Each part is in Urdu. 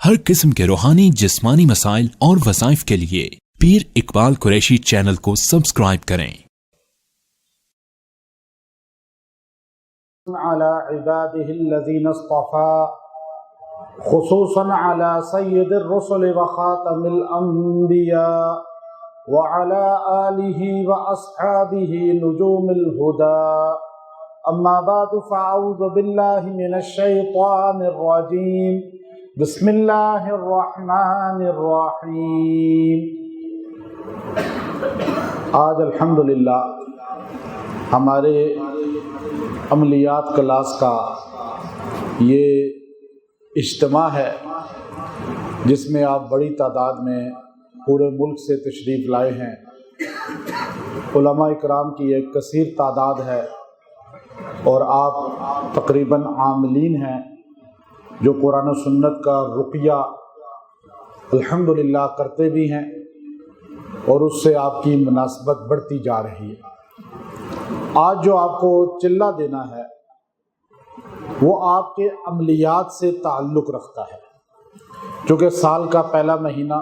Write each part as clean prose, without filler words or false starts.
ہر قسم کے روحانی جسمانی مسائل اور وظائف کے لیے پیر اقبال قریشی چینل کو سبسکرائب کریں۔ على عباده الذين اصطفى خصوصا على سيد الرسل وخاتم الأنبياء وعلى آله وأصحابه نجوم الهدى أما بعد فأعوذ بالله من الشيطان الرجيم بسم اللہ الرحمن الرحیم۔ آج الحمدللہ ہمارے عملیات کلاس کا یہ اجتماع ہے جس میں آپ بڑی تعداد میں پورے ملک سے تشریف لائے ہیں۔ علماء اکرام کی ایک کثیر تعداد ہے اور آپ تقریباً عاملین ہیں جو قرآن و سنت کا رقیہ الحمدللہ کرتے بھی ہیں اور اس سے آپ کی مناسبت بڑھتی جا رہی ہے۔ آج جو آپ کو چلہ دینا ہے وہ آپ کے عملیات سے تعلق رکھتا ہے، چونکہ سال کا پہلا مہینہ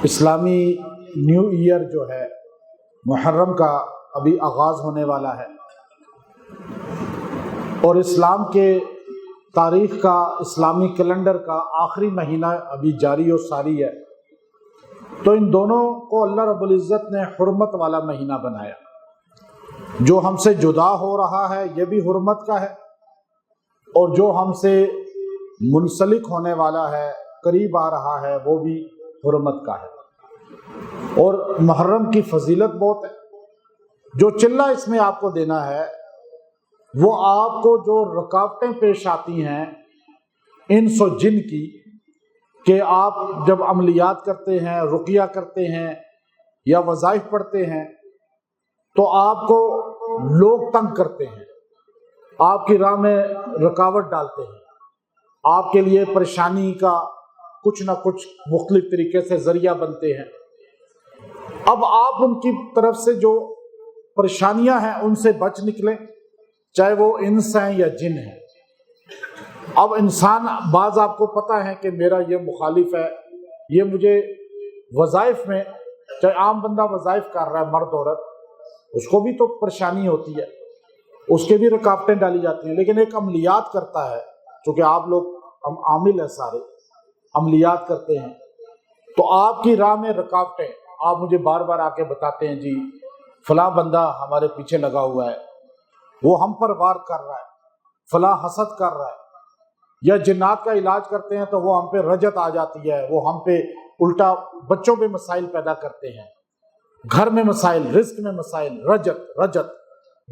اسلامی نیو ایئر جو ہے محرم کا ابھی آغاز ہونے والا ہے اور اسلام کے تاریخ کا اسلامی کیلنڈر کا آخری مہینہ ابھی جاری و ساری ہے، تو ان دونوں کو اللہ رب العزت نے حرمت والا مہینہ بنایا۔ جو ہم سے جدا ہو رہا ہے یہ بھی حرمت کا ہے اور جو ہم سے منسلک ہونے والا ہے قریب آ رہا ہے وہ بھی حرمت کا ہے۔ اور محرم کی فضیلت بہت ہے۔ جو چلہ اس میں آپ کو دینا ہے وہ آپ کو جو رکاوٹیں پیش آتی ہیں انس و جن کی، کہ آپ جب عملیات کرتے ہیں، رقیہ کرتے ہیں یا وظائف پڑھتے ہیں تو آپ کو لوگ تنگ کرتے ہیں، آپ کی راہ میں رکاوٹ ڈالتے ہیں، آپ کے لیے پریشانی کا کچھ نہ کچھ مختلف طریقے سے ذریعہ بنتے ہیں۔ اب آپ ان کی طرف سے جو پریشانیاں ہیں ان سے بچ نکلیں، چاہے وہ انس ہیں یا جن ہیں۔ اب انسان بعض آپ کو پتہ ہے کہ میرا یہ مخالف ہے، یہ مجھے وظائف میں، چاہے عام بندہ وظائف کر رہا ہے مرد عورت، اس کو بھی تو پریشانی ہوتی ہے، اس کے بھی رکاوٹیں ڈالی جاتی ہیں، لیکن ایک عملیات کرتا ہے، چونکہ آپ لوگ ہم عامل ہیں سارے عملیات کرتے ہیں، تو آپ کی راہ میں رکاوٹیں آپ مجھے بار بار آ کے بتاتے ہیں، جی فلاں بندہ ہمارے پیچھے لگا ہوا ہے، وہ ہم پر وار کر رہا ہے، فلاں حسد کر رہا ہے، یا جنات کا علاج کرتے ہیں تو وہ ہم پہ رجت آ جاتی ہے، وہ ہم پہ الٹا بچوں پہ مسائل پیدا کرتے ہیں، گھر میں مسائل، رزق میں مسائل،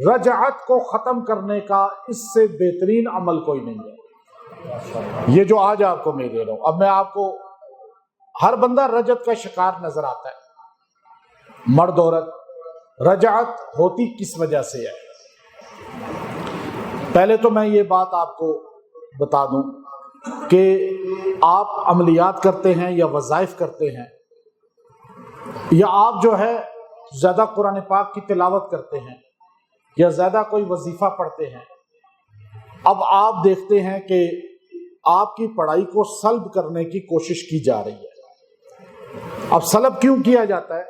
رجعت کو ختم کرنے کا اس سے بہترین عمل کوئی نہیں ہے۔ یہ جو آج آپ کو میں دے رہا ہوں، اب میں آپ کو، ہر بندہ رجت کا شکار نظر آتا ہے، مرد عورت۔ رجعت ہوتی کس وجہ سے ہے؟ پہلے تو میں یہ بات آپ کو بتا دوں کہ آپ عملیات کرتے ہیں یا وظائف کرتے ہیں یا آپ جو ہے زیادہ قرآن پاک کی تلاوت کرتے ہیں یا زیادہ کوئی وظیفہ پڑھتے ہیں، اب آپ دیکھتے ہیں کہ آپ کی پڑھائی کو سلب کرنے کی کوشش کی جا رہی ہے۔ اب سلب کیوں کیا جاتا ہے؟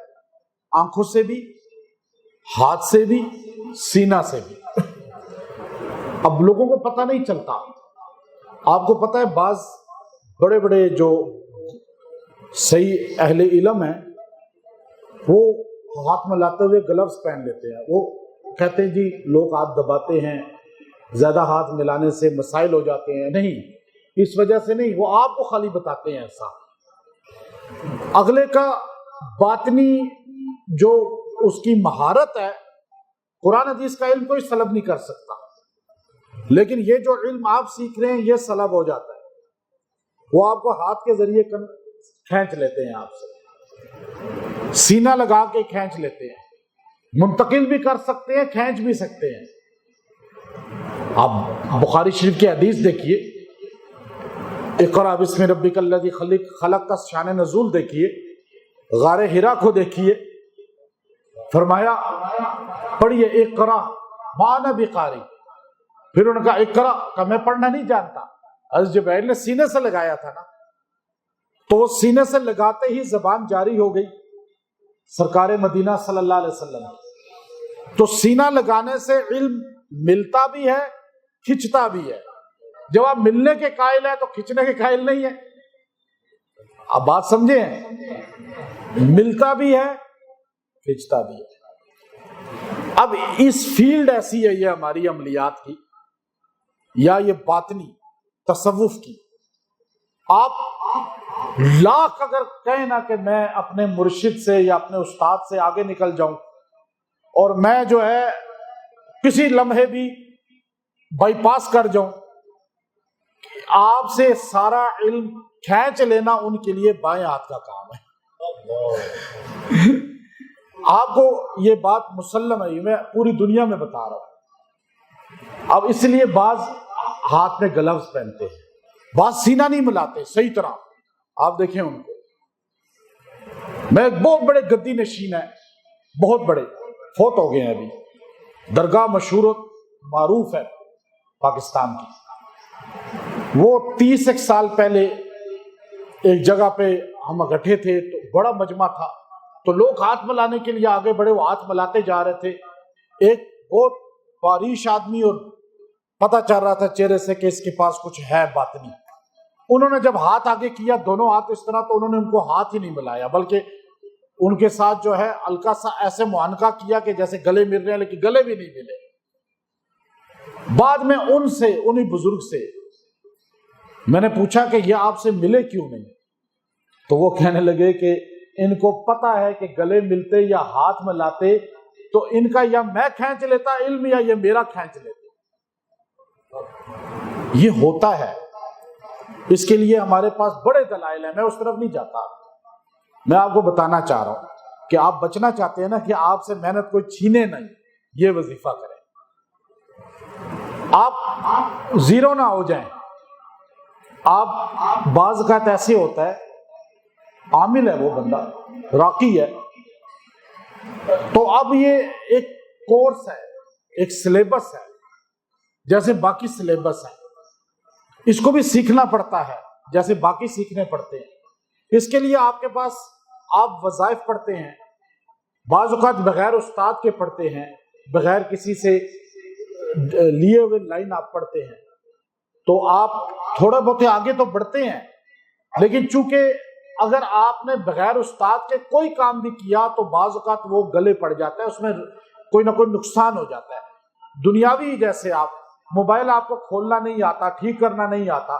آنکھوں سے بھی، ہاتھ سے بھی، سینہ سے بھی۔ اب لوگوں کو پتہ نہیں چلتا۔ آپ کو پتہ ہے بعض بڑے بڑے جو صحیح اہل علم ہیں وہ ہاتھ میں لاتے ہوئے گلوز پہن لیتے ہیں، وہ کہتے ہیں جی لوگ ہاتھ دباتے ہیں، زیادہ ہاتھ ملانے سے مسائل ہو جاتے ہیں۔ نہیں، اس وجہ سے نہیں، وہ آپ کو خالی بتاتے ہیں ایسا۔ اگلے کا باطنی جو اس کی مہارت ہے، قرآن حدیث کا علم کوئی سلب نہیں کر سکتا، لیکن یہ جو علم آپ سیکھ رہے ہیں یہ سلب ہو جاتا ہے۔ وہ آپ کو ہاتھ کے ذریعے کھینچ لیتے ہیں، آپ سے سینہ لگا کے کھینچ لیتے ہیں، منتقل بھی کر سکتے ہیں، کھینچ بھی سکتے ہیں۔ آپ بخاری شریف کی حدیث دیکھیے، اقرأ بسم ربک الذی خلق کا شان نزول دیکھیے، غار حرا کو دیکھیے، فرمایا پڑھیے اقرأ ما انا بقاری، پھر انہوں نے کہا اقرأ، کہ میں پڑھنا نہیں جانتا، حضرت جبرائیل نے سینے سے لگایا تھا نا، تو وہ سینے سے لگاتے ہی زبان جاری ہو گئی سرکار مدینہ صلی اللہ علیہ وسلم. تو سینہ لگانے سے علم ملتا بھی ہے، کھچتا بھی ہے. جب آپ ملنے کے قائل ہیں تو کھچنے کے قائل نہیں ہے. آپ بات سمجھے ہیں؟ ملتا بھی ہے، کھچتا بھی ہے. اب اس فیلڈ ایسی ہے یہ ہماری عملیات کی یا یہ باطنی تصوف کی، آپ لاکھ اگر کہیں نا کہ میں اپنے مرشد سے یا اپنے استاد سے آگے نکل جاؤں اور میں جو ہے کسی لمحے بھی بائی پاس کر جاؤں، آپ سے سارا علم کھینچ لینا ان کے لیے بائیں ہاتھ کا کام ہے. آپ کو یہ بات مسلم ہے، میں پوری دنیا میں بتا رہا ہوں. اب اس لیے بعض ہاتھ میں گلوز پہنتے ہیں، بعض سینہ نہیں ملاتے صحیح طرح. آپ دیکھیں ان کو، میں ایک بہت بڑے گدی نشین ہے، بہت بڑے، فوت ہو گئے ہیں ابھی، درگاہ مشہور و معروف ہے پاکستان کی. وہ 30 سال پہلے ایک جگہ پہ ہم اکٹھے تھے تو بڑا مجمع تھا، تو لوگ ہاتھ ملانے کے لیے آگے بڑھے، وہ ہاتھ ملاتے جا رہے تھے. ایک بہت باریش آدمی، اور پتہ چل رہا تھا چہرے سے کہ اس کے پاس کچھ ہے باطنی. انہوں نے جب ہاتھ آگے کیا دونوں ہاتھ اس طرح، تو انہوں نے ان کو ہاتھ ہی نہیں ملایا، بلکہ ان کے ساتھ جو ہے ہلکا سا ایسے معانقہ کیا کہ جیسے گلے مل رہے ہیں، لیکن گلے بھی نہیں ملے. بعد میں ان سے، انہی بزرگ سے میں نے پوچھا کہ یہ آپ سے ملے کیوں نہیں؟ تو وہ کہنے لگے کہ ان کو پتا ہے کہ گلے ملتے یا ہاتھ ملاتے تو ان کا یا میں کھینچ لیتا علم یا یہ میرا کھینچ لیتا. یہ ہوتا ہے. اس کے لیے ہمارے پاس بڑے دلائل ہیں، میں اس طرف نہیں جاتا. میں آپ کو بتانا چاہ رہا ہوں کہ آپ بچنا چاہتے ہیں نا کہ آپ سے محنت کوئی چھینے نہیں، یہ وظیفہ کریں، آپ زیرو نہ ہو جائیں. آپ بعض اوقات ایسے ہوتا ہے، عامل ہے وہ بندہ، راقی ہے، تو اب یہ ایک کورس ہے، ایک سلیبس ہے، جیسے باقی سلیبس ہے، اس کو بھی سیکھنا پڑتا ہے جیسے باقی سیکھنے پڑتے ہیں. اس کے لیے آپ کے پاس آپ وظائف پڑھتے ہیں، بعض اوقات بغیر استاد کے پڑھتے ہیں، بغیر کسی سے لیے ہوئے لائن آپ پڑھتے ہیں، تو آپ تھوڑا بہت آگے تو بڑھتے ہیں. لیکن چونکہ اگر آپ نے بغیر استاد کے کوئی کام بھی کیا تو بعض اوقات وہ گلے پڑ جاتا ہے، اس میں کوئی نہ کوئی نقصان ہو جاتا ہے. دنیاوی جیسے آپ موبائل آپ کو کھولنا نہیں آتا، ٹھیک کرنا نہیں آتا،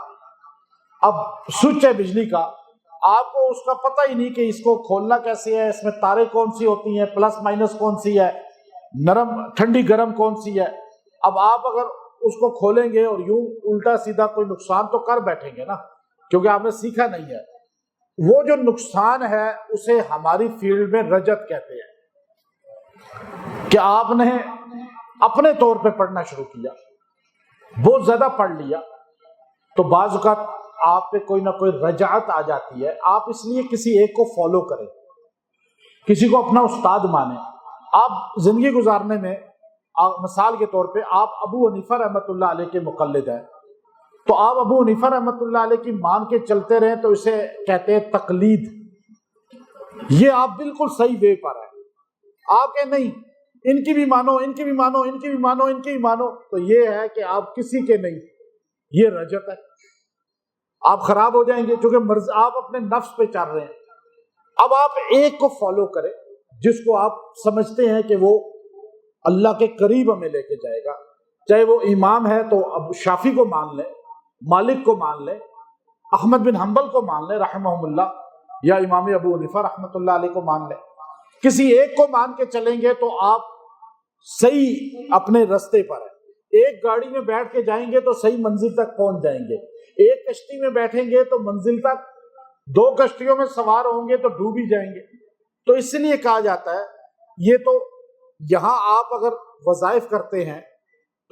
اب سوئچ ہے بجلی کا، آپ کو اس کا پتہ ہی نہیں کہ اس کو کھولنا کیسے ہے، اس میں تاریں کون سی ہوتی ہیں، پلس مائنس کون سی ہے، نرم ٹھنڈی گرم کون سی ہے. اب آپ اگر اس کو کھولیں گے اور یوں الٹا سیدھا کوئی نقصان تو کر بیٹھیں گے نا، کیونکہ آپ نے سیکھا نہیں ہے. وہ جو نقصان ہے اسے ہماری فیلڈ میں رجت کہتے ہیں، کہ آپ نے اپنے طور پہ پڑھنا شروع کیا، بہت زیادہ پڑھ لیا، تو بعض اوقات آپ پہ کوئی نہ کوئی رجعت آ جاتی ہے. آپ اس لیے کسی ایک کو فالو کریں، کسی کو اپنا استاد مانیں. آپ زندگی گزارنے میں مثال کے طور پہ آپ ابو حنیفہ رحمۃ اللہ علیہ کے مقلد ہیں، تو آپ ابو حنیفہ رحمۃ اللہ علیہ کی مان کے چلتے رہیں تو اسے کہتے ہیں تقلید. یہ آپ بالکل صحیح وے پر ہیں. آپ کہ نہیں ان کی بھی مانو، ان کی بھی مانو، ان کی بھی مانو، ان کی بھی مانو، تو یہ ہے کہ آپ کسی کے نہیں، یہ رجت ہے. آپ خراب ہو جائیں گے کیونکہ آپ اپنے نفس پہ چل رہے ہیں. اب آپ ایک کو فالو کریں جس کو آپ سمجھتے ہیں کہ وہ اللہ کے قریب ہمیں لے کے جائے گا. چاہے وہ امام ہے تو اب شافعی کو مان لیں، مالک کو مان لیں، احمد بن حنبل کو مان لیں رحمہم اللہ، یا امام ابو حنیفہ رحمۃ اللہ علیہ کو مان لیں. کسی ایک کو مان کے چلیں گے تو آپ صحیح اپنے رستے پر ہیں. ایک گاڑی میں بیٹھ کے جائیں گے تو صحیح منزل تک پہنچ جائیں گے. ایک کشتی میں بیٹھیں گے تو منزل تک، دو کشتیوں میں سوار ہوں گے تو ڈوب ہی جائیں گے. تو اس لیے کہا جاتا ہے، یہ تو یہاں آپ اگر وظائف کرتے ہیں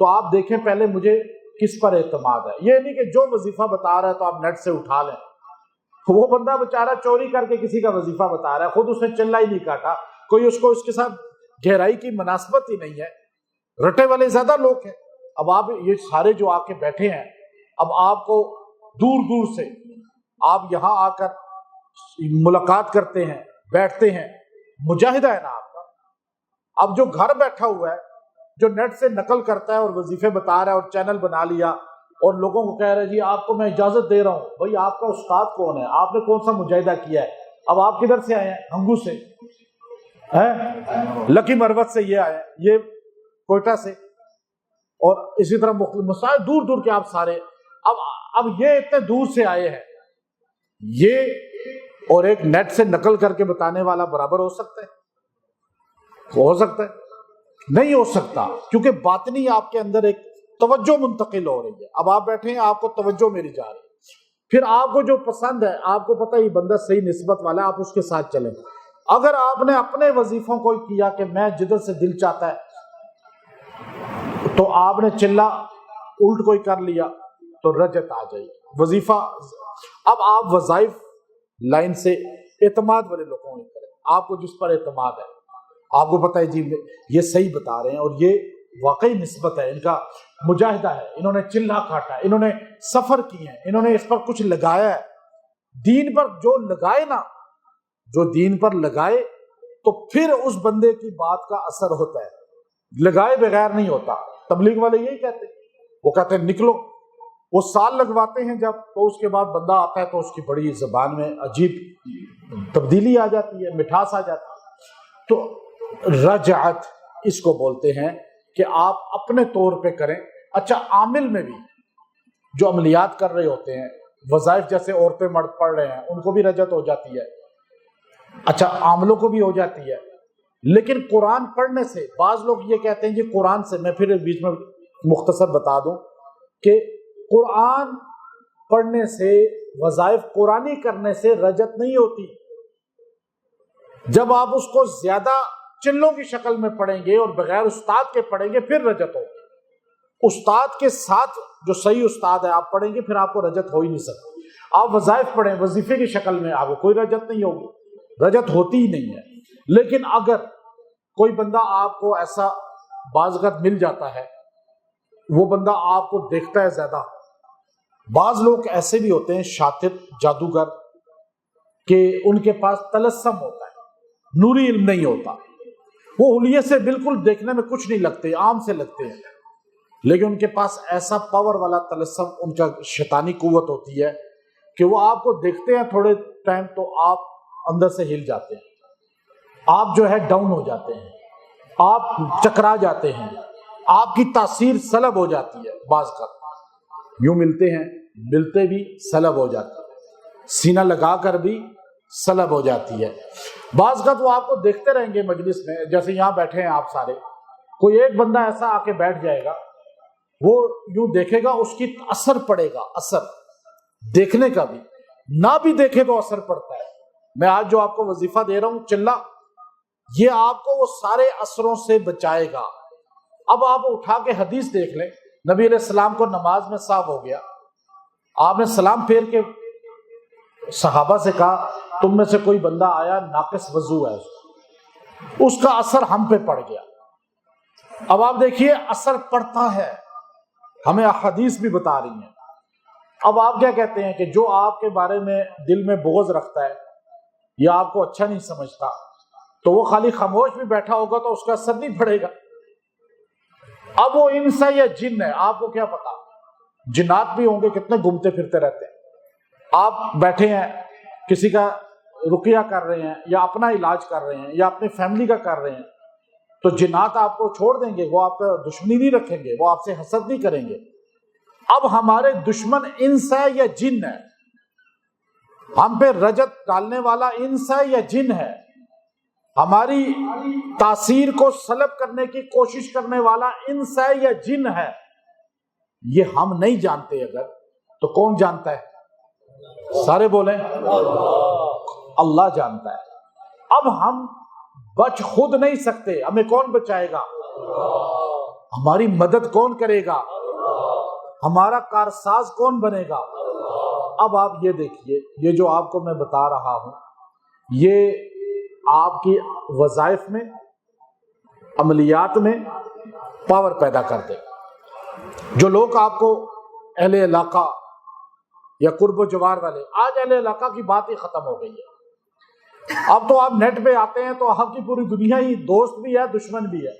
تو آپ دیکھیں پہلے مجھے کس پر اعتماد ہے. یہ نہیں کہ جو وظیفہ بتا رہا ہے تو آپ نیٹ سے اٹھا لیں. وہ بندہ بیچارہ چوری کر کے کسی کا وظیفہ بتا رہا ہے، خود اس نے چلا ہی نہیں کاٹا، کوئی اس کو اس کے ساتھ گہرائی کی مناسبت ہی نہیں ہے. رٹے والے زیادہ لوگ ہیں. اب آپ یہ سارے جو آ کے بیٹھے ہیں، اب آپ کو دور دور سے آپ یہاں آ کر ملاقات کرتے ہیں، بیٹھتے ہیں، مجاہدہ ہے نا آپ کا۔ اب جو گھر بیٹھا ہوا ہے، جو نیٹ سے نقل کرتا ہے اور وظیفے بتا رہا ہے اور چینل بنا لیا اور لوگوں کو کہہ رہا ہے جی آپ کو میں اجازت دے رہا ہوں، بھائی آپ کا استاد کون ہے؟ آپ نے کون سا مجاہدہ کیا ہے؟ اب آپ کدھر سے آئے ہیں؟ ہنگو سے، لکی مروت سے یہ آئے ہیں، یہ کوئٹہ سے، اور اسی طرح مختلف مسائل دور دور کے آپ سارے، اب یہ اتنے دور سے آئے ہیں، یہ اور ایک نیٹ سے نقل کر کے بتانے والا برابر ہو سکتا ہے؟ ہو سکتا ہے؟ نہیں ہو سکتا، کیونکہ باطنی آپ کے اندر ایک توجہ منتقل ہو رہی ہے۔ اب آپ بیٹھے ہیں، آپ کو توجہ میری جا رہی ہے، پھر آپ کو جو پسند ہے، آپ کو پتہ یہ بندہ صحیح نسبت والا ہے، آپ اس کے ساتھ چلیں۔ اگر آپ نے اپنے وظیفوں کو کیا کہ میں جدھر سے دل چاہتا ہے، تو آپ نے چلا الٹ کوئی کر لیا تو رجت آ جائے وظیفہ۔ اب آپ وظائف لائن سے اعتماد والے لوگوں نے کریں، آپ کو جس پر اعتماد ہے، آپ کو پتہ ہے جی یہ صحیح بتا رہے ہیں اور یہ واقعی نسبت ہے، ان کا مجاہدہ ہے، انہوں نے چلہ کاٹا ہے، انہوں نے سفر کی ہے، انہوں نے اس پر کچھ لگایا ہے، دین پر جو لگائے نا، جو دین پر لگائے تو پھر اس بندے کی بات کا اثر ہوتا ہے، لگائے بغیر نہیں ہوتا۔ تبلیغ والے یہی کہتے ہیں، وہ کہتے ہیں نکلو، وہ سال لگواتے ہیں جب، تو اس کے بعد بندہ آتا ہے تو اس کی بڑی زبان میں عجیب تبدیلی آ جاتی ہے، مٹھاس آ جاتی ہے۔ تو رجعت اس کو بولتے ہیں کہ آپ اپنے طور پہ کریں۔ اچھا، عامل میں بھی جو عملیات کر رہے ہوتے ہیں، وظائف جیسے عورتیں مرد پڑھ رہے ہیں، ان کو بھی رجعت ہو جاتی ہے، اچھا عاملوں کو بھی ہو جاتی ہے۔ لیکن قرآن پڑھنے سے بعض لوگ یہ کہتے ہیں کہ قرآن سے، میں پھر بیچ میں مختصر بتا دوں کہ قرآن پڑھنے سے، وظائف قرآنی کرنے سے رجعت نہیں ہوتی۔ جب آپ اس کو زیادہ چلوں کی شکل میں پڑھیں گے اور بغیر استاد کے پڑھیں گے پھر رجعت ہوگی۔ استاد کے ساتھ جو صحیح استاد ہے آپ پڑھیں گے پھر آپ کو رجعت ہو ہی نہیں سکتی۔ آپ وظائف پڑھیں وظیفے کی شکل میں، آپ کو کوئی رجعت نہیں ہوگی، رجعت ہوتی ہی نہیں ہے۔ لیکن اگر کوئی بندہ آپ کو ایسا بعض وقت مل جاتا ہے، وہ بندہ آپ کو دیکھتا ہے زیادہ، بعض لوگ ایسے بھی ہوتے ہیں شاطر جادوگر کہ ان کے پاس طلسم ہوتا ہے، نوری علم نہیں ہوتا، وہ حلیے سے بالکل دیکھنے میں کچھ نہیں لگتے، عام سے لگتے ہیں، لیکن ان کے پاس ایسا پاور والا طلسم، ان کا شیطانی قوت ہوتی ہے کہ وہ آپ کو دیکھتے ہیں تھوڑے ٹائم تو آپ اندر سے ہل جاتے ہیں، آپ جو ہے ڈاؤن ہو جاتے ہیں، آپ چکرا جاتے ہیں، آپ کی تاثیر سلب ہو جاتی ہے۔ بعض کا یوں ملتے ہیں، ملتے بھی سلب ہو جاتی ہے، سینہ لگا کر بھی سلب ہو جاتی ہے۔ بعض کا وہ آپ کو دیکھتے رہیں گے مجلس میں، جیسے یہاں بیٹھے ہیں آپ سارے، کوئی ایک بندہ ایسا آ کے بیٹھ جائے گا، وہ یوں دیکھے گا، اس کی اثر پڑے گا، اثر دیکھنے کا بھی، نہ بھی دیکھے تو اثر پڑتا ہے۔ میں آج جو آپ کو وظیفہ دے رہا ہوں چلہ، یہ آپ کو وہ سارے اثروں سے بچائے گا۔ اب آپ اٹھا کے حدیث دیکھ لیں، نبی علیہ السلام کو نماز میں صاف ہو گیا، آپ نے سلام پھیر کے صحابہ سے کہا تم میں سے کوئی بندہ آیا ناقص وضو ہے، اس کا اثر ہم پہ پڑ گیا۔ اب آپ دیکھیے اثر پڑتا ہے، ہمیں احادیث بھی بتا رہی ہیں۔ اب آپ کیا کہتے ہیں کہ جو آپ کے بارے میں دل میں بغض رکھتا ہے یا آپ کو اچھا نہیں سمجھتا، تو وہ خالی خاموش بھی بیٹھا ہوگا تو اس کا اثر نہیں پڑے گا۔ اب وہ انس ہے یا جن ہے، آپ کو کیا پتا، جنات بھی ہوں گے، کتنے گھومتے پھرتے رہتے ہیں۔ آپ بیٹھے ہیں، کسی کا رقیہ کر رہے ہیں یا اپنا علاج کر رہے ہیں یا اپنی فیملی کا کر رہے ہیں، تو جنات آپ کو چھوڑ دیں گے، وہ آپ کا دشمنی نہیں رکھیں گے، وہ آپ سے حسد نہیں کریں گے۔ اب ہمارے دشمن انس ہے یا جن ہے، ہم پہ رجت ڈالنے والا انس ہے یا جن ہے، ہماری تاثیر کو سلب کرنے کی کوشش کرنے والا انس ہے یا جن ہے، یہ ہم نہیں جانتے۔ اگر تو کون جانتا ہے؟ سارے بولیں اللہ جانتا ہے۔ اب ہم بچ خود نہیں سکتے، ہمیں کون بچائے گا؟ ہماری مدد کون کرے گا؟ ہمارا کارساز کون بنے گا؟ اب آپ یہ دیکھیے، یہ جو آپ کو میں بتا رہا ہوں، یہ آپ کی وظائف میں، عملیات میں پاور پیدا کر دے۔ جو لوگ آپ کو اہل علاقہ یا قرب و جوار والے. آج اہل علاقہ کی بات ہی ختم ہو گئی ہے. اب تو آپ نیٹ پہ آتے ہیں تو آپ کی پوری دنیا ہی دوست بھی ہے دشمن بھی ہے.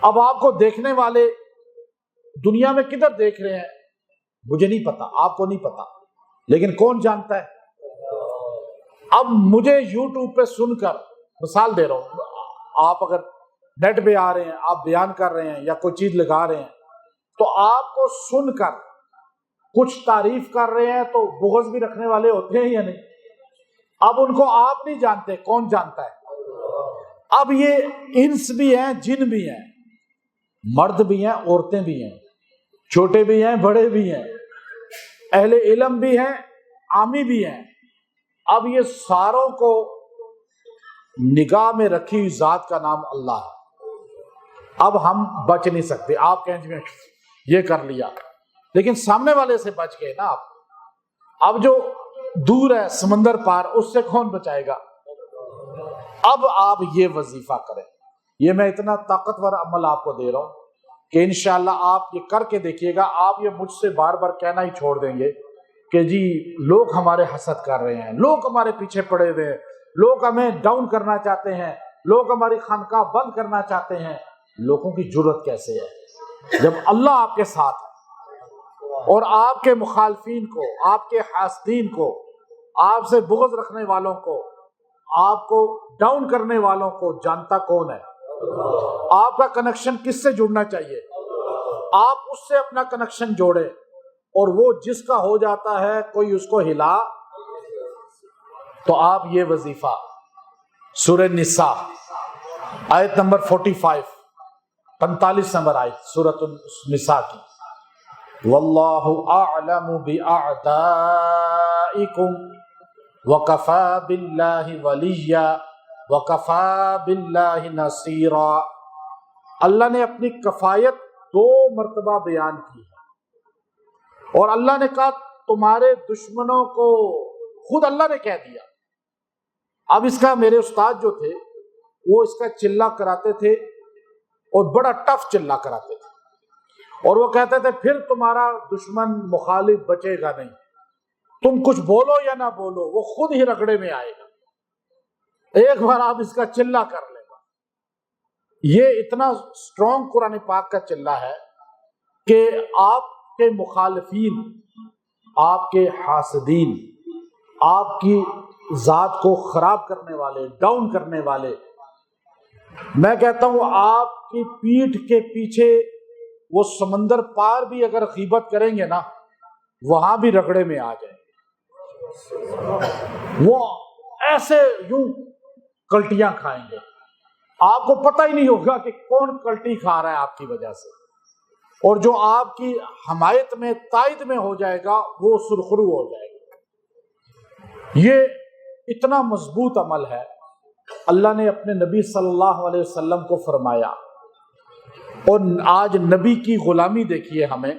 اب آپ کو دیکھنے والے دنیا میں کدھر دیکھ رہے ہیں مجھے نہیں پتا، آپ کو نہیں پتا، لیکن کون جانتا ہے؟ اب مجھے یوٹیوب پہ سن کر، مثال دے رہا ہوں، آپ اگر نیٹ پہ آ رہے ہیں، آپ بیان کر رہے ہیں یا کوئی چیز لگا رہے ہیں تو آپ کو سن کر کچھ تعریف کر رہے ہیں تو بغض بھی رکھنے والے ہوتے ہیں یا نہیں؟ اب ان کو آپ نہیں جانتے، کون جانتا ہے؟ اب یہ انس بھی ہیں، جن بھی ہیں، مرد بھی ہیں، عورتیں بھی ہیں، چھوٹے بھی ہیں، بڑے بھی ہیں، اہل علم بھی ہیں، عامی بھی ہیں. اب یہ ساروں کو نگاہ میں رکھی ہوئی ذات کا نام اللہ ہے. اب ہم بچ نہیں سکتے. آپ کہیں جی میں یہ کر لیا، لیکن سامنے والے سے بچ گئے نا آپ. اب جو دور ہے سمندر پار، اس سے کون بچائے گا؟ اب آپ یہ وظیفہ کریں. یہ میں اتنا طاقتور عمل آپ کو دے رہا ہوں کہ انشاءاللہ آپ یہ کر کے دیکھیے گا. آپ یہ مجھ سے بار بار کہنا ہی چھوڑ دیں گے کہ جی لوگ ہمارے حسد کر رہے ہیں، لوگ ہمارے پیچھے پڑے ہوئے ہیں، لوگ ہمیں ڈاؤن کرنا چاہتے ہیں، لوگ ہماری خانقاہ بند کرنا چاہتے ہیں. لوگوں کی جرت کیسے ہے جب اللہ آپ کے ساتھ ہے؟ اور آپ کے مخالفین کو، آپ کے حاسدین کو، آپ سے بغض رکھنے والوں کو، آپ کو ڈاؤن کرنے والوں کو جانتا کون ہے؟ آپ کا کنیکشن کس سے جڑنا چاہیے؟ آپ اس سے اپنا کنیکشن جوڑے، اور وہ جس کا ہو جاتا ہے کوئی اس کو ہلا. تو آپ یہ وظیفہ سورہ نساء آیت نمبر 45 نمبر آیت سورۃ النساء کی، واللہ اعلم باعدائکم وکفی باللہ ولیا وکفی باللہ نصیرا. اللہ نے اپنی کفایت 2 مرتبہ بیان کی ہے، اور اللہ نے کہا تمہارے دشمنوں کو خود اللہ نے کہہ دیا. اب اس کا میرے استاد جو تھے وہ اس کا چلہ کراتے تھے، اور بڑا ٹف چلہ کراتے تھے، اور وہ کہتے تھے پھر تمہارا دشمن مخالف بچے گا نہیں، تم کچھ بولو یا نہ بولو وہ خود ہی رگڑے میں آئے گا. ایک بار آپ اس کا چلہ کر لیں گا. یہ اتنا سٹرونگ قرآن پاک کا چلہ ہے کہ آپ کے مخالفین، آپ کے حاسدین، آپ کی ذات کو خراب کرنے والے، ڈاؤن کرنے والے، میں کہتا ہوں آپ کی پیٹھ کے پیچھے وہ سمندر پار بھی اگر غیبت کریں گے نا، وہاں بھی رگڑے میں آ جائیں. وہ ایسے یوں کلٹیاں کھائیں گے، آپ کو پتہ ہی نہیں ہوگا کہ کون کلٹی کھا رہا ہے آپ کی وجہ سے. اور جو آپ کی حمایت میں، تائید میں ہو جائے گا وہ سرخرو ہو جائے گا. یہ اتنا مضبوط عمل ہے. اللہ نے اپنے نبی صلی اللہ علیہ وسلم کو فرمایا، اور آج نبی کی غلامی دیکھیے ہمیں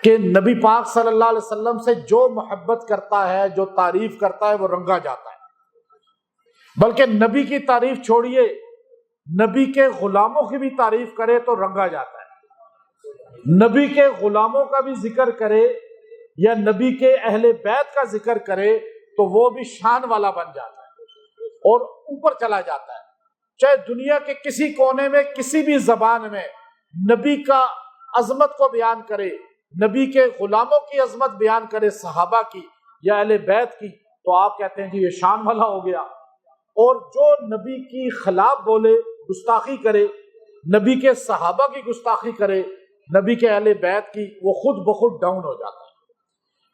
کہ نبی پاک صلی اللہ علیہ وسلم سے جو محبت کرتا ہے، جو تعریف کرتا ہے، وہ رنگا جاتا ہے. بلکہ نبی کی تعریف چھوڑیے، نبی کے غلاموں کی بھی تعریف کرے تو رنگا جاتا ہے. نبی کے غلاموں کا بھی ذکر کرے یا نبی کے اہل بیت کا ذکر کرے تو وہ بھی شان والا بن جاتا ہے اور اوپر چلا جاتا ہے. چاہے دنیا کے کسی کونے میں، کسی بھی زبان میں نبی کا عظمت کو بیان کرے، نبی کے غلاموں کی عظمت بیان کرے، صحابہ کی یا اہل بیت کی، تو آپ کہتے ہیں کہ یہ شان والا ہو گیا. اور جو نبی کی خلاف بولے، گستاخی کرے، نبی کے صحابہ کی گستاخی کرے، نبی کے اہل بیت کی، وہ خود بخود ڈاؤن ہو جاتا ہے.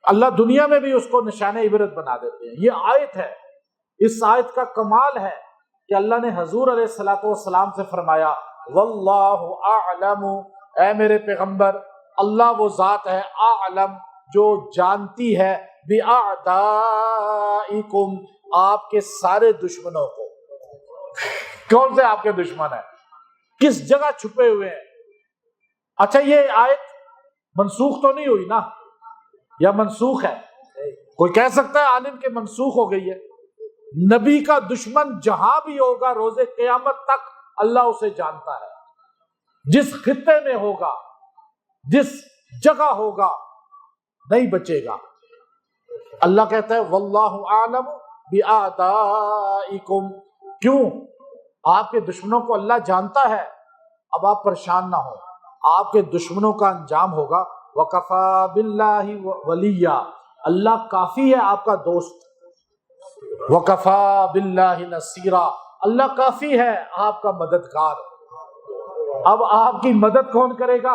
اللہ دنیا میں بھی اس کو نشان عبرت بنا دیتے ہیں. یہ آیت ہے، اس آیت کا کمال ہے کہ اللہ نے حضور علیہ الصلوۃ والسلام سے فرمایا واللہ اعلم، اے میرے پیغمبر اللہ وہ ذات ہے اعلم جو جانتی ہے باعدائکم، آپ کے سارے دشمنوں کو. کون سے آپ کے دشمن ہیں؟ کس جگہ چھپے ہوئے ہیں؟ اچھا یہ آیت منسوخ تو نہیں ہوئی نا، یا منسوخ ہے؟ کوئی کہہ سکتا ہے عالم کہ منسوخ ہو گئی ہے؟ نبی کا دشمن جہاں بھی ہوگا روز قیامت تک اللہ اسے جانتا ہے. جس خطے میں ہوگا، جس جگہ ہوگا، نہیں بچے گا۔ اللہ کہتا ہے واللہ اعلم بِأَعْدَائِكُمْ، کیوں؟ آپ کے دشمنوں کو اللہ جانتا ہے۔ اب آپ پریشان نہ ہوں، آپ کے دشمنوں کا انجام ہوگا وَكَفَى بِاللَّهِ وَلِيًّا، اللہ کافی ہے آپ کا دوست، وَكَفَى بِاللَّهِ نَصِيرًا، اللہ کافی ہے آپ کا مددگار۔ اب آپ کی مدد کون کرے گا؟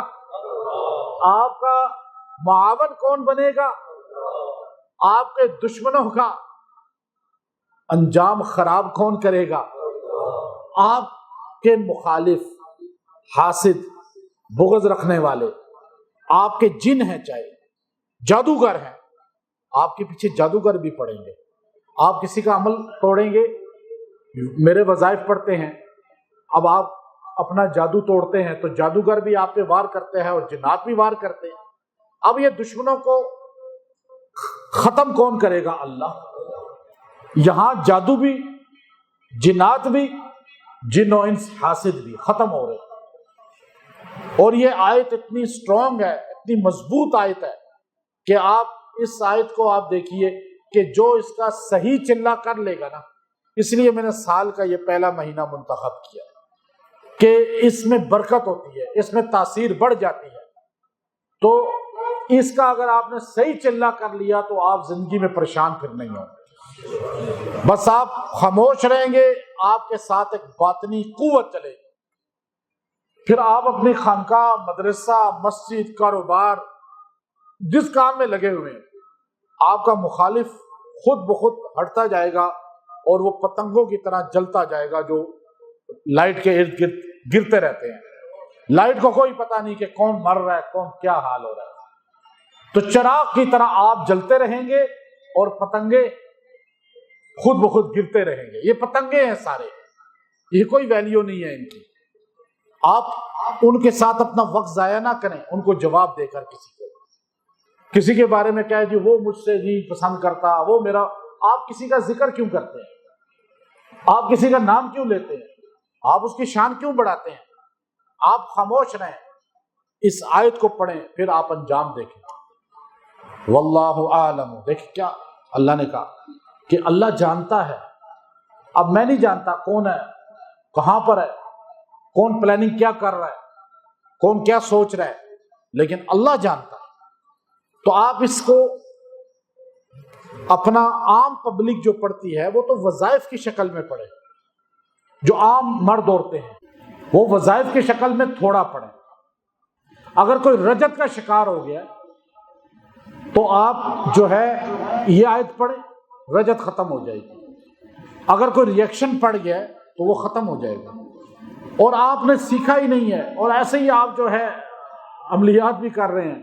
آپ کا معاون کون بنے گا؟ آپ کے دشمنوں کا انجام خراب کون کرے گا؟ آپ کے مخالف، حاسد، بغض رکھنے والے، آپ کے جن ہیں، چاہے جادوگر ہیں، آپ کے پیچھے جادوگر بھی پڑیں گے۔ آپ کسی کا عمل توڑیں گے، میرے وظائف پڑھتے ہیں، اب آپ اپنا جادو توڑتے ہیں تو جادوگر بھی آپ پہ وار کرتے ہیں اور جنات بھی وار کرتے ہیں۔ اب یہ دشمنوں کو ختم کون کرے گا؟ اللہ۔ یہاں جادو بھی، جنات بھی، جن و انس حاسد بھی ختم ہو رہے ہیں۔ اور یہ آیت اتنی سٹرونگ ہے، اتنی مضبوط آیت ہے کہ آپ اس آیت کو آپ دیکھیے کہ جو اس کا صحیح چلہ کر لے گا نا، اس لیے میں نے سال کا یہ پہلا مہینہ منتخب کیا کہ اس میں برکت ہوتی ہے، اس میں تاثیر بڑھ جاتی ہے۔ تو اس کا اگر آپ نے صحیح چلہ کر لیا تو آپ زندگی میں پریشان پھر نہیں ہوں گے، بس آپ خاموش رہیں گے، آپ کے ساتھ ایک باطنی قوت چلے گی۔ پھر آپ اپنی خانقاہ، مدرسہ، مسجد، کاروبار، جس کام میں لگے ہوئے ہیں، آپ کا مخالف خود بخود ہٹتا جائے گا اور وہ پتنگوں کی طرح جلتا جائے گا جو لائٹ کے ارد گرد گرتے رہتے ہیں۔ لائٹ کو کوئی پتہ نہیں کہ کون مر رہا ہے، کون کیا حال ہو رہا ہے۔ تو چراغ کی طرح آپ جلتے رہیں گے اور پتنگے خود بخود گرتے رہیں گے۔ یہ پتنگے ہیں سارے، یہ کوئی ویلیو نہیں ہے ان کی۔ آپ ان کے ساتھ اپنا وقت ضائع نہ کریں، ان کو جواب دے کر کسی کے بارے میں کہے جی وہ مجھ سے نہیں پسند کرتا، وہ میرا، آپ کسی کا ذکر کیوں کرتے ہیں؟ آپ کسی کا نام کیوں لیتے ہیں؟ آپ اس کی شان کیوں بڑھاتے ہیں؟ آپ خاموش رہیں، اس آیت کو پڑھیں، پھر آپ انجام دیکھیں۔ واللہ اعلم، دیکھیں کیا اللہ نے کہا کہ اللہ جانتا ہے۔ اب میں نہیں جانتا کون ہے، کہاں پر ہے، کون پلاننگ کیا کر رہا ہے، کون کیا سوچ رہا ہے، لیکن اللہ جانتا ہے۔ تو آپ اس کو اپنا عام پبلک جو پڑھتی ہے وہ تو وظائف کی شکل میں پڑھے، جو عام مرد عورتیں ہیں وہ وظائف کی شکل میں تھوڑا پڑھیں۔ اگر کوئی رجت کا شکار ہو گیا تو آپ جو ہے یہ آیت پڑھیں، رجت ختم ہو جائے گی۔ اگر کوئی ریئیکشن پڑ گیا تو وہ ختم ہو جائے گا۔ اور آپ نے سیکھا ہی نہیں ہے اور ایسے ہی آپ جو ہے عملیات بھی کر رہے ہیں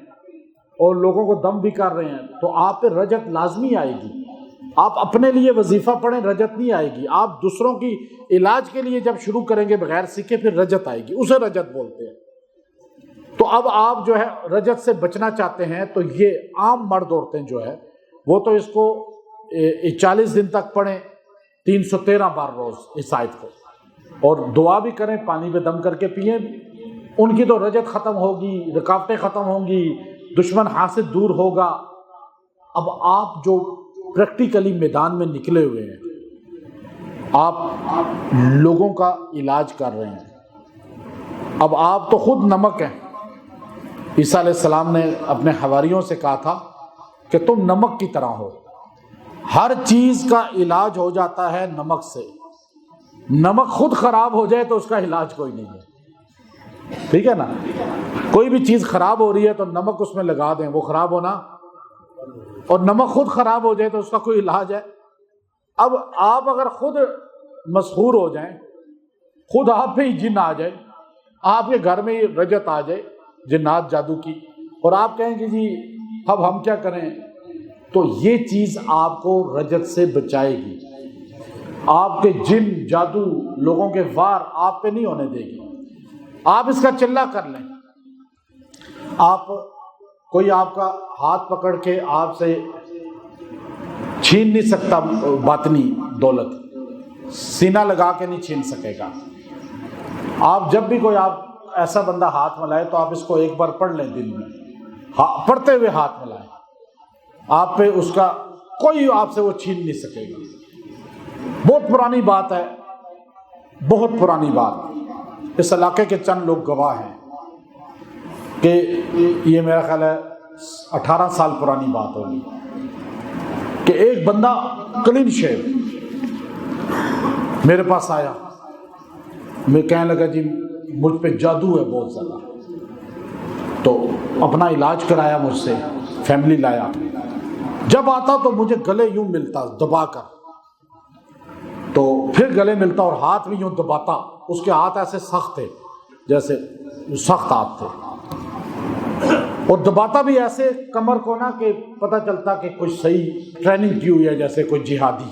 اور لوگوں کو دم بھی کر رہے ہیں تو آپ پہ رجت لازمی آئے گی۔ آپ اپنے لیے وظیفہ پڑھیں، رجت نہیں آئے گی۔ آپ دوسروں کی علاج کے لیے جب شروع کریں گے بغیر سیکھے پھر رجت آئے گی، اسے رجت بولتے ہیں۔ تو اب آپ جو ہے رجت سے بچنا چاہتے ہیں تو یہ عام مرد عورتیں جو ہے وہ تو اس کو 40 دن تک پڑھیں، 313 بار روز اس آیت کو، اور دعا بھی کریں، پانی پہ دم کر کے پئیں، ان کی تو رجت ختم ہوگی، رکاوٹیں ختم ہوں گی، دشمن حاسد دور ہوگا۔ اب آپ جو پریکٹیکلی میدان میں نکلے ہوئے ہیں، آپ لوگوں کا علاج کر رہے ہیں۔ اب آپ تو خود نمک ہیں۔ عیسیٰ علیہ السلام نے اپنے حواریوں سے کہا تھا کہ تم نمک کی طرح ہو، ہر چیز کا علاج ہو جاتا ہے نمک سے۔ نمک خود خراب ہو جائے تو اس کا علاج کوئی نہیں ہے، ٹھیک ہے نا؟ کوئی بھی چیز خراب ہو رہی ہے تو نمک اس میں لگا دیں، وہ خراب ہونا، اور نمک خود خراب ہو جائے تو اس کا کوئی علاج ہے؟ اب آپ اگر خود مسحور ہو جائیں، خود آپ پہ ہی جن آ جائے، آپ کے گھر میں رجت آ جائے جنات جادو کی، اور آپ کہیں کہ جی اب ہم کیا کریں، تو یہ چیز آپ کو رجت سے بچائے گی۔ آپ کے جن جادو لوگوں کے وار آپ پہ نہیں ہونے دے گی۔ آپ اس کا چلہ کر لیں۔ آپ کوئی آپ کا ہاتھ پکڑ کے آپ سے چھین نہیں سکتا باطنی دولت، سینہ لگا کے نہیں چھین سکے گا۔ آپ جب بھی کوئی آپ ایسا بندہ ہاتھ ملائے تو آپ اس کو ایک بار پڑھ لیں دن میں، پڑھتے ہوئے ہاتھ ملائیں، آپ پہ اس کا کوئی آپ سے وہ چھین نہیں سکے گا. بہت پرانی بات ہے، بہت پرانی بات. اس علاقے کے چند لوگ گواہ ہیں کہ یہ میرا خیال ہے 18 سال پرانی بات ہوگی کہ ایک بندہ کلین شیو میرے پاس آیا. میں کہنے لگا جی مجھ پہ جادو ہے بہت زیادہ. تو اپنا علاج کرایا مجھ سے، فیملی لایا. جب آتا تو مجھے گلے یوں ملتا دبا کر، تو پھر گلے ملتا اور ہاتھ بھی یوں دباتا. اس کے ہاتھ ایسے سخت تھے جیسے سخت ہاتھ تھے، اور دباتا بھی ایسے کمر کو نا کہ پتہ چلتا کہ کوئی صحیح ٹریننگ کی ہوئی ہے جیسے کوئی جہادی.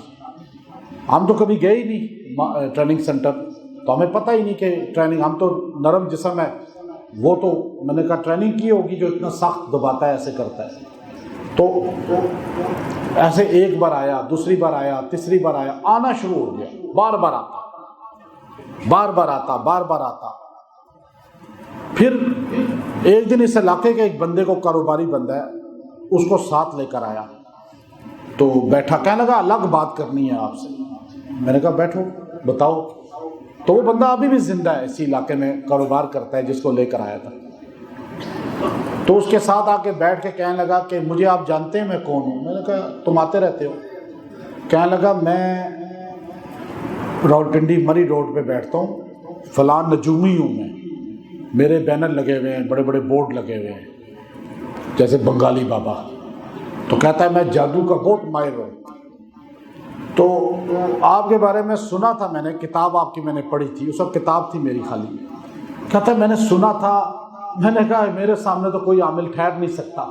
ہم تو کبھی گئے ہی نہیں ٹریننگ سینٹر، تو ہمیں پتہ ہی نہیں کہ ٹریننگ، ہم تو نرم جسم ہے. وہ تو میں نے کہا ٹریننگ کی ہوگی جو اتنا سخت دباتا ہے ایسے کرتا ہے. تو ایسے ایک بار آیا، دوسری بار آیا، تیسری بار آیا، آنا شروع ہو گیا. بار بار آتا، بار بار آتا، بار بار آتا. پھر ایک دن اس علاقے کے ایک بندے کو، کاروباری بندہ ہے، اس کو ساتھ لے کر آیا. تو بیٹھا، کہنے لگا الگ بات کرنی ہے آپ سے. میں نے کہا بیٹھو بتاؤ. تو وہ بندہ ابھی بھی زندہ ہے، اسی علاقے میں کاروبار کرتا ہے جس کو لے کر آیا تھا. تو اس کے ساتھ آ کے بیٹھ کے کہنے لگا کہ مجھے آپ جانتے ہیں میں کون ہوں؟ میں نے کہا تم آتے رہتے ہو. کہنے لگا میں راولپنڈی مری روڈ پہ بیٹھتا ہوں، فلاں نجومی ہوں میں، میرے بینر لگے ہوئے ہیں، بڑے بڑے بورڈ لگے ہوئے ہیں جیسے بنگالی بابا. تو کہتا ہے میں جادو کا بہت ماہر ہوں. تو آپ کے بارے میں سنا تھا میں نے، کتاب آپ کی میں نے پڑھی تھی، اس وقت کتاب تھی میری خالی. کہتا ہے میں نے سنا تھا. میں نے کہا میرے سامنے تو کوئی عامل ٹھہر نہیں سکتا،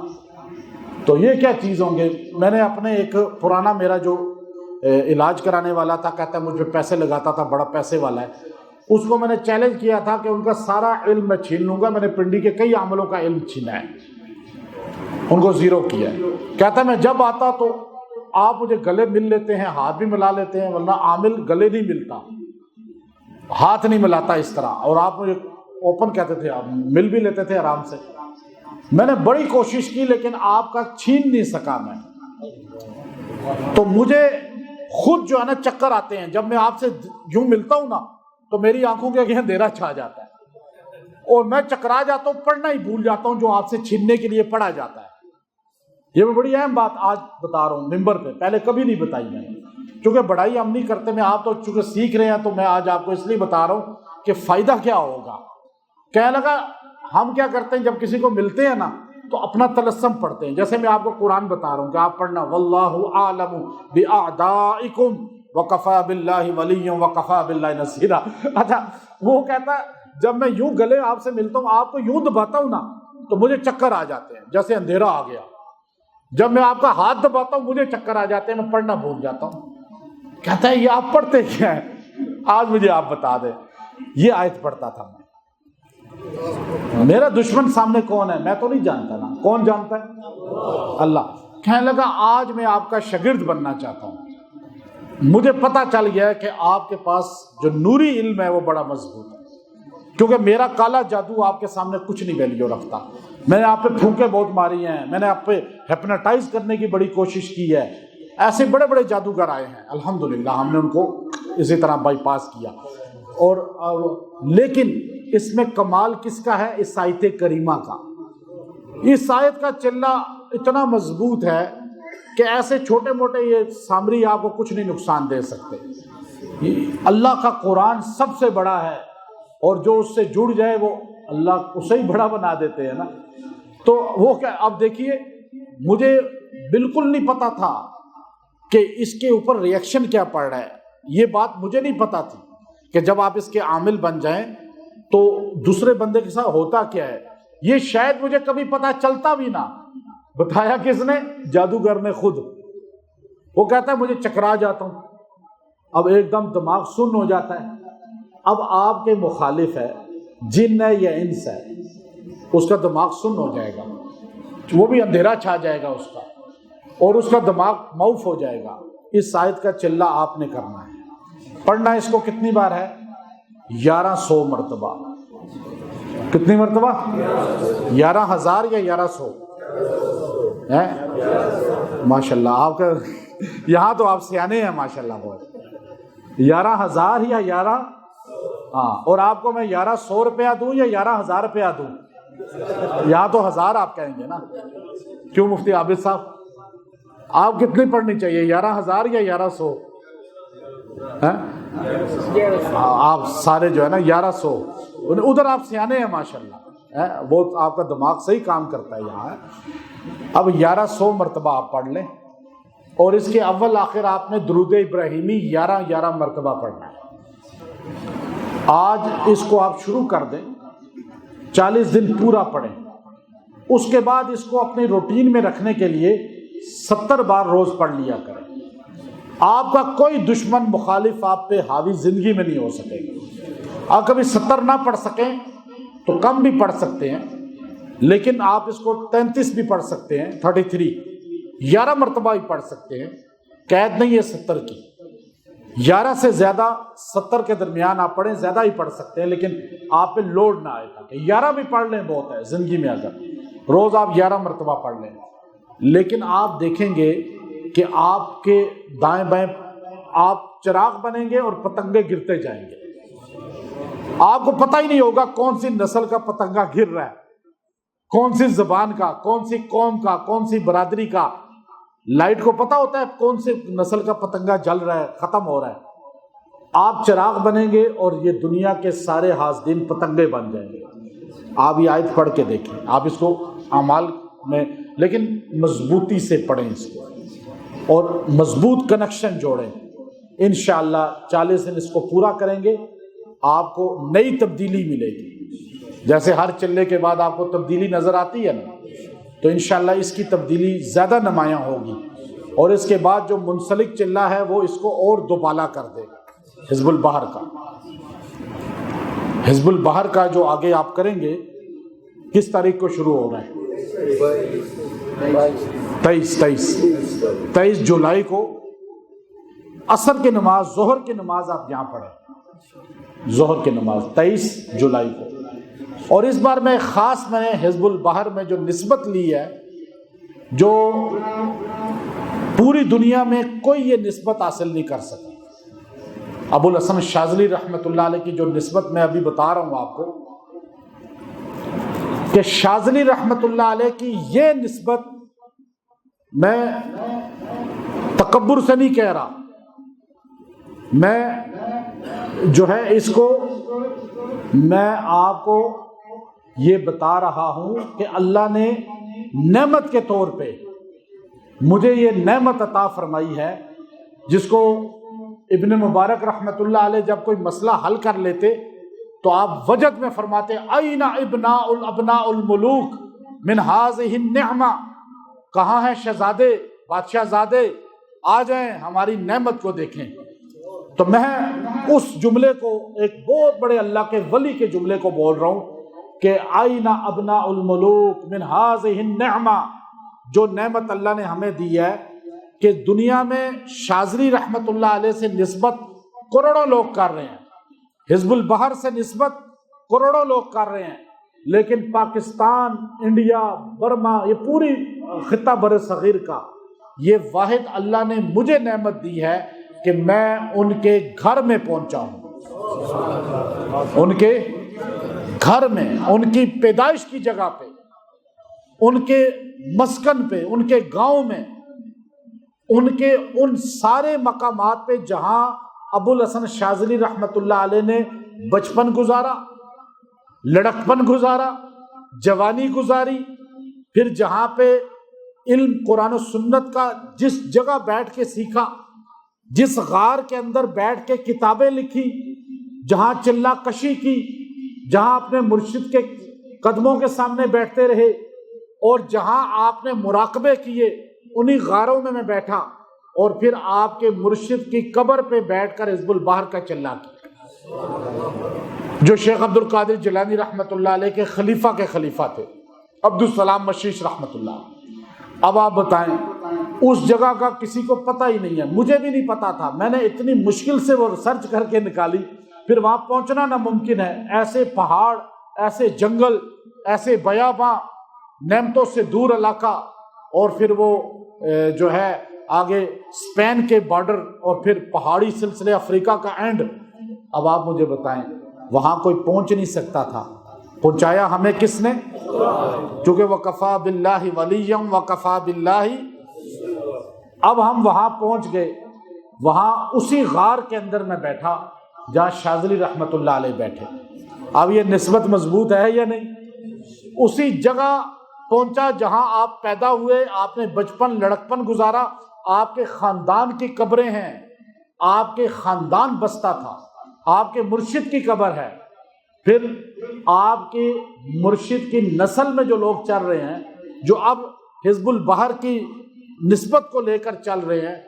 تو یہ کیا چیز ہوں گے؟ میں نے اپنے ایک پرانا میرا جو علاج کرانے والا تھا، کہتا ہے مجھ پہ پیسے لگاتا تھا، بڑا پیسے والا ہے، اس کو میں نے چیلنج کیا تھا کہ ان کا سارا علم میں چھین لوں گا. میں نے پنڈی کے کئی عاملوں کا علم چھینا ہے، ان کو زیرو کیا ہے. کہتا ہے میں جب آتا تو آپ مجھے گلے مل لیتے ہیں، ہاتھ بھی ملا لیتے ہیں، ورنہ عامل گلے نہیں ملتا، ہاتھ نہیں ملاتا اس طرح، اور آپ مجھے اوپن کہتے تھے، آپ مل بھی لیتے تھے آرام سے. میں نے بڑی کوشش کی لیکن آپ کا چھین نہیں سکا میں. تو مجھے خود جو ہے نا چکر آتے ہیں، جب میں آپ سے یوں ملتا ہوں نا تو میری آنکھوں کے آگے اندھیرا چھا جاتا ہے اور میں چکرا جاتا ہوں، پڑھنا ہی بھول جاتا ہوں جو آپ سے چھیننے کے لیے پڑھا جاتا ہے. یہ میں بڑی اہم بات آج بتا رہا ہوں ممبر پہ، پہلے کبھی نہیں بتائی میں نے، چونکہ بڑائی ہم نہیں کرتے. میں آپ تو چونکہ سیکھ رہے ہیں تو میں آج آپ کو اس لیے بتا رہا ہوں کہ فائدہ کیا ہوگا. کہنے لگا ہم کیا کرتے ہیں جب کسی کو ملتے ہیں نا تو اپنا تلسم پڑھتے ہیں. جیسے میں آپ کو قرآن بتا رہا ہوں کہ آپ پڑھنا واللہ اعلم باعدائکم وکفی باللہ ولی وکفی باللہ نصیرا. اچھا وہ کہتا ہے جب میں یوں گلے آپ سے ملتا ہوں، آپ کو یوں دباتا ہوں نا تو مجھے چکر آ جاتے ہیں جیسے اندھیرا آ گیا. جب میں آپ کا ہاتھ دباتا ہوں مجھے چکر آ جاتے ہیں، میں پڑھنا بھول جاتا ہوں. کہتا ہے یہ آپ پڑھتے کیا ہیں؟ آج مجھے آپ بتا دیں. یہ آیت پڑھتا تھا میں. میرا دشمن سامنے کون ہے میں تو نہیں جانتا نا، کون جانتا ہے؟ اللہ. کہنے لگا آج میں آپ کا شاگرد بننا چاہتا ہوں. مجھے پتا چل گیا ہے کہ آپ کے پاس جو نوری علم ہے وہ بڑا مضبوط ہے، کیونکہ میرا کالا جادو آپ کے سامنے کچھ نہیں ویلیو رکھتا. میں نے آپ پہ پھونکے بہت ماری ہیں، میں نے آپ پہ ہیپناٹائز کرنے کی بڑی کوشش کی ہے. ایسے بڑے بڑے جادوگر آئے ہیں، الحمدللہ ہم نے ان کو اسی طرح بائی پاس کیا. اور لیکن اس میں کمال کس کا ہے؟ اس آیت کریمہ کا. اس آیت کا چلہ اتنا مضبوط ہے کہ ایسے چھوٹے موٹے یہ سامری آپ کو کچھ نہیں نقصان دے سکتے. اللہ کا قرآن سب سے بڑا ہے، اور جو اس سے جڑ جائے وہ اللہ اسے ہی بڑا بنا دیتے ہیں نا. تو وہ کیا، اب دیکھیے مجھے بالکل نہیں پتا تھا کہ اس کے اوپر ریئیکشن کیا پڑ رہا ہے. یہ بات مجھے نہیں پتا تھی کہ جب آپ اس کے عامل بن جائیں تو دوسرے بندے کے ساتھ ہوتا کیا ہے. یہ شاید مجھے کبھی پتا چلتا بھی نہ. بتایا کس نے؟ جادوگر نے خود. وہ کہتا ہے مجھے چکرا جاتا ہوں، اب ایک دم دماغ سن ہو جاتا ہے. اب آپ کے مخالف ہے، جن ہے یا انس ہے، اس کا دماغ سن ہو جائے گا، وہ بھی اندھیرا چھا جائے گا اس کا، اور اس کا دماغ معاف ہو جائے گا. اس آیت کا چلہ آپ نے کرنا ہے. پڑھنا اس کو کتنی بار ہے؟ 1100 مرتبہ. کتنی مرتبہ؟ 11,000 یا 1100؟ ماشاءاللہ آپ کا یہاں تو آپ سیانے ہیں ماشاءاللہ بہت. 11,000 یا 11؟ ہاں. اور آپ کو میں 1100 روپیہ دوں یا 11,000 روپیہ دوں؟ یہاں تو 1000 آپ کہیں گے نا. کیوں مفتی عابد صاحب آپ کتنی پڑھنی چاہیے، 11,000 یا 1100؟ آپ سارے جو ہے نا 1100. ادھر آپ سیانے ہیں ماشاءاللہ، وہ آپ کا دماغ صحیح کام کرتا ہے یہاں. اب 1100 مرتبہ آپ پڑھ لیں، اور اس کے اول آخر آپ نے درود ابراہیمی 11 مرتبہ پڑھنا ہے. آج اس کو آپ شروع کر دیں، 40 دن پورا پڑھیں. اس کے بعد اس کو اپنی روٹین میں رکھنے کے لیے 70 بار روز پڑھ لیا کریں. آپ کا کوئی دشمن مخالف آپ پہ حاوی زندگی میں نہیں ہو سکے گا. آپ کبھی 70 نہ پڑھ سکیں تو کم بھی پڑھ سکتے ہیں، لیکن آپ اس کو 33 بھی پڑھ سکتے ہیں، 33 11 مرتبہ بھی پڑھ سکتے ہیں. قید نہیں ہے 70 کی. 11 سے زیادہ 70 کے درمیان آپ پڑھیں، زیادہ ہی پڑھ سکتے ہیں، لیکن آپ پہ لوڈ نہ آئے گا کہ 11 بھی پڑھ لیں بہت ہے زندگی میں. اگر روز آپ 11 مرتبہ پڑھ لیں، لیکن آپ دیکھیں گے کہ آپ کے دائیں بائیں آپ چراغ بنیں گے اور پتنگے گرتے جائیں گے. آپ کو پتہ ہی نہیں ہوگا کون سی نسل کا پتنگا گر رہا ہے، کون سی زبان کا، کون سی قوم کا، کون سی برادری کا. لائٹ کو پتہ ہوتا ہے کون سی نسل کا پتنگا جل رہا ہے، ختم ہو رہا ہے. آپ چراغ بنیں گے اور یہ دنیا کے سارے حاسدین پتنگے بن جائیں گے. آپ یہ آیت پڑھ کے دیکھیں، آپ اس کو اعمال میں، لیکن مضبوطی سے پڑھیں اس کو، اور مضبوط کنیکشن جوڑیں. انشاءاللہ 40 دن اس کو پورا کریں گے، آپ کو نئی تبدیلی ملے گی. جیسے ہر چلے کے بعد آپ کو تبدیلی نظر آتی ہے نا، تو انشاءاللہ اس کی تبدیلی زیادہ نمایاں ہوگی. اور اس کے بعد جو منسلک چلہ ہے وہ اس کو اور دوبالا کر دے گا. حزب البحر کا، حزب البحر کا جو آگے آپ کریں گے، کس تاریخ کو شروع ہو رہا ہے؟ 23 جولائی کو عصر کی نماز، ظہر کی نماز آپ یہاں پڑھیں. ظہر کی نماز 23 جولائی کو. اور اس بار میں خاص میں نے حزب البحر میں جو نسبت لی ہے، جو پوری دنیا میں کوئی یہ نسبت حاصل نہیں کر سکا. ابو الحسن شاذلی رحمۃ اللہ علیہ کی جو نسبت میں ابھی بتا رہا ہوں آپ کو، کہ شاذلی رحمۃ اللہ علیہ کی یہ نسبت، میں تکبر سے نہیں کہہ رہا، میں جو ہے اس کو میں آپ کو یہ بتا رہا ہوں کہ اللہ نے نعمت کے طور پہ مجھے یہ نعمت عطا فرمائی ہے، جس کو ابن مبارک رحمۃ اللہ علیہ جب کوئی مسئلہ حل کر لیتے تو آپ وجد میں فرماتے این ابناء الملوک من هذه النعمہ، کہاں ہیں شہزادے، بادشاہ زادے، آ جائیں ہماری نعمت کو دیکھیں. تو میں اس جملے کو، ایک بہت بڑے اللہ کے ولی کے جملے کو بول رہا ہوں کہ این ابناء الملوک من هذه النعمہ، جو نعمت اللہ نے ہمیں دی ہے کہ دنیا میں شاذلی رحمت اللہ علیہ سے نسبت کروڑوں لوگ کر رہے ہیں، حزب البحر سے نسبت کروڑوں لوگ کر رہے ہیں، لیکن پاکستان، انڈیا، برما، یہ پوری خطہ بر صغیر کا یہ واحد اللہ نے مجھے نعمت دی ہے کہ میں ان کے گھر میں پہنچا ہوں. ان کے گھر میں، ان کی پیدائش کی جگہ پہ، ان کے مسکن پہ، ان کے گاؤں میں، ان کے ان سارے مقامات پہ جہاں ابو الحسن شاذلی رحمت اللہ علیہ نے بچپن گزارا، لڑکپن گزارا، جوانی گزاری، پھر جہاں پہ علم قرآن و سنت کا جس جگہ بیٹھ کے سیکھا، جس غار کے اندر بیٹھ کے کتابیں لکھی، جہاں چلہ کشی کی، جہاں اپنے مرشد کے قدموں کے سامنے بیٹھتے رہے، اور جہاں آپ نے مراقبے کیے، انہی غاروں میں بیٹھا، اور پھر آپ کے مرشد کی قبر پہ بیٹھ کر حزب البحر کا چلہ کیا، جو شیخ عبد القادر جیلانی رحمت اللہ علیہ کے خلیفہ تھے، عبدالسلام مشیش رحمت اللہ. اب آپ بتائیں، اس جگہ کا کسی کو پتہ ہی نہیں ہے، مجھے بھی نہیں پتا تھا، میں نے اتنی مشکل سے وہ ریسرچ کر کے نکالی، پھر وہاں پہنچنا ناممکن ہے. ایسے پہاڑ، ایسے جنگل، ایسے بیاباں، نعمتوں سے دور علاقہ، اور پھر وہ جو ہے آگے اسپین کے بارڈر اور پھر پہاڑی سلسلے افریقہ کا اینڈ. اب آپ مجھے بتائیں وہاں کوئی پہنچ نہیں سکتا تھا، پہنچایا ہمیں کس نے؟ چونکہ وَكَفَى بِاللَّهِ وَلِيًّا وَكَفَى بِاللَّهِ. اب ہم وہاں پہنچ گئے، وہاں اسی غار کے اندر میں بیٹھا جہاں شاذلی رحمت اللہ علیہ بیٹھے. اب یہ نسبت مضبوط ہے یا نہیں؟ اسی جگہ پہنچا جہاں آپ پیدا ہوئے، آپ نے بچپن لڑکپن گزارا، آپ کے خاندان کی قبریں ہیں، آپ کے خاندان بستا تھا، آپ کے مرشد کی قبر ہے. پھر آپ کے مرشد کی نسل میں جو لوگ چل رہے ہیں، جو اب حزب البحر کی نسبت کو لے کر چل رہے ہیں،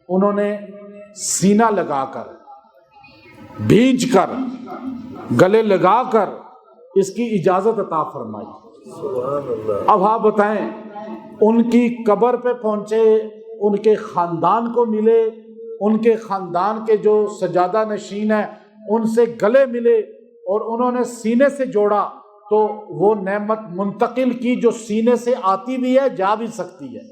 انہوں نے سینہ لگا کر، بھیج کر، گلے لگا کر اس کی اجازت عطا فرمائی. اب آپ بتائیں ان کی قبر پہ پہنچے، ان کے خاندان کو ملے، ان کے خاندان کے جو سجادہ نشین ہیں ان سے گلے ملے اور انہوں نے سینے سے جوڑا، تو وہ نعمت منتقل کی جو سینے سے آتی بھی ہے، جا بھی سکتی ہے.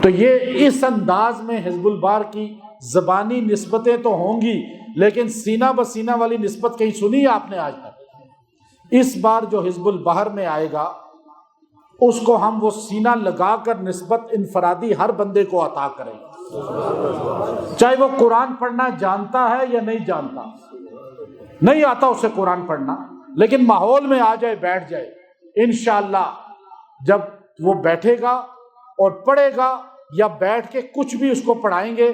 تو یہ اس انداز میں حزب البحر کی زبانی نسبتیں تو ہوں گی، لیکن سینہ بسینہ والی نسبت کہیں سنی ہے آپ نے آج تک؟ اس بار جو حزب البحر میں آئے گا اس کو ہم وہ سینہ لگا کر نسبت انفرادی ہر بندے کو عطا کریں، چاہے وہ قرآن پڑھنا جانتا ہے یا نہیں جانتا. نہیں آتا اسے قرآن پڑھنا، لیکن ماحول میں آ جائے، بیٹھ جائے، انشاءاللہ جب وہ بیٹھے گا اور پڑھے گا یا بیٹھ کے کچھ بھی اس کو پڑھائیں گے،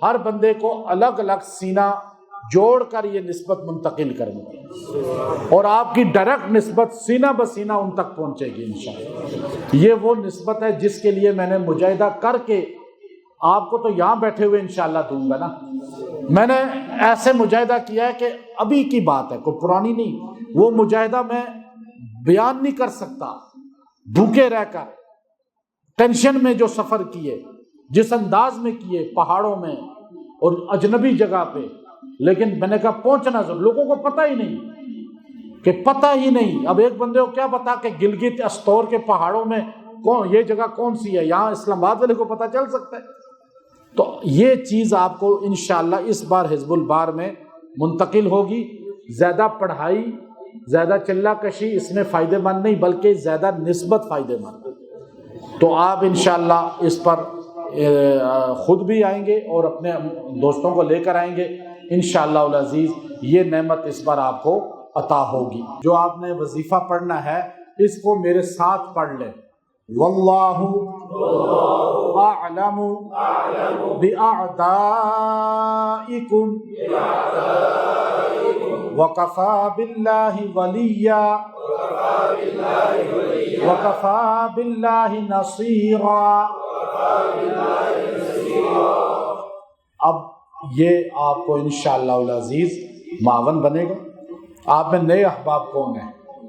ہر بندے کو الگ الگ سینہ جوڑ کر یہ نسبت منتقل کریں گے اور آپ کی ڈائریکٹ نسبت سینہ بسینہ ان تک پہنچے گی انشاءاللہ. یہ وہ نسبت ہے جس کے لیے میں نے مجاہدہ کر کے آپ کو تو یہاں بیٹھے ہوئے انشاءاللہ دوں گا نا. میں نے ایسے مجاہدہ کیا ہے کہ ابھی کی بات ہے، کوئی پرانی نہیں. وہ مجاہدہ میں بیان نہیں کر سکتا، بھوکے رہ کر ٹینشن میں جو سفر کیے، جس انداز میں کیے، پہاڑوں میں اور اجنبی جگہ پہ. لیکن میں نے کہا پہنچنا ضرور. لوگوں کو پتہ ہی نہیں، کہ پتہ ہی نہیں. اب ایک بندے کو کیا پتا کہ گلگت استور کے پہاڑوں میں یہ جگہ کون سی ہے؟ یہاں اسلام آباد والے کو پتہ چل سکتا ہے. تو یہ چیز آپ کو انشاءاللہ اس بار حزب البحر میں منتقل ہوگی. زیادہ پڑھائی، زیادہ چلہ کشی اس میں فائدہ مند نہیں، بلکہ زیادہ نسبت فائدہ مند. تو آپ انشاءاللہ اس پر خود بھی آئیں گے اور اپنے دوستوں کو لے کر آئیں گے انشاءاللہ العزیز. یہ نعمت اس بار آپ کو عطا ہوگی. جو آپ نے وظیفہ پڑھنا ہے اس کو میرے ساتھ پڑھ لیں. واللہ اعلم باعدائکم وکفی باللہ ولیہ وکفی باللہ نصیرا. اب یہ آپ کو انشاءاللہ العزیز معاون بنے گا. آپ میں نئے احباب کون ہیں؟